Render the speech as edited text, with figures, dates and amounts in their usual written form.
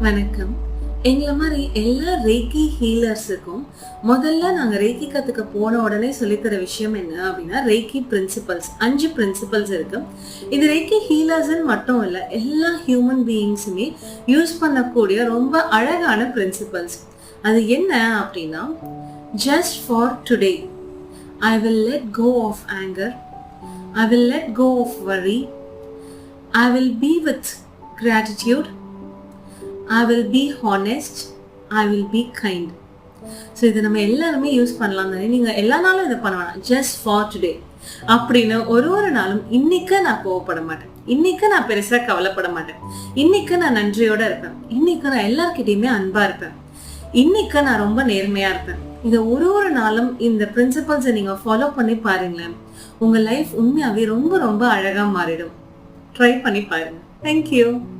வணக்கம். எங்கள மாரி எல்லா ரேக்கி ஹீலர்ஸுக்கும் முதல்ல நாங்க ரேக்கி கத்துக்க போன உடனே சொல்லித்தர விஷயம் என்ன அப்படின்னா, ரேக்கி பிரின்சிபல்ஸ் 5 பிரின்சிபல்ஸ் இருக்கு. இது ரேக்கி ஹீலர்ஸ்ன்னு மட்டும் இல்ல, எல்லா ஹியூமன் பீயிங்ஸுமே யூஸ் பண்ணக்கூடிய ரொம்ப அழகான பிரின்சிபல்ஸ். அது என்ன அப்படின்னா, just for today I will let go of anger, I will let go of worry, I will be with gratitude, I will be honest, I will be kind. So இதை நம்ம எல்லாருமே use பண்ணலாம் தானே. நீங்கள் எல்லா நாளும் இதை பண்ண வேணாம். ஜஸ்ட் ஃபார் டுடே அப்படின்னு ஒரு நாளும் இன்னைக்கு நான் கோவப்பட மாட்டேன், இன்னைக்கு நான் பெருசாக கவலைப்பட மாட்டேன், இன்னைக்கு நான் நன்றியோட இருப்பேன், இன்னைக்கு நான் எல்லார்கிட்டையுமே அன்பா இருப்பேன், இன்னைக்கு நான் ரொம்ப நேர்மையா இருப்பேன். இதை ஒரு நாளும் இந்த பிரின்சிபல்ஸை நீங்கள் ஃபாலோ பண்ணி பாருங்களேன், உங்கள் லைஃப் உண்மையாகவே ரொம்ப ரொம்ப அழகாக மாறிடும். ட்ரை பண்ணி பாருங்க. தேங்க்யூ.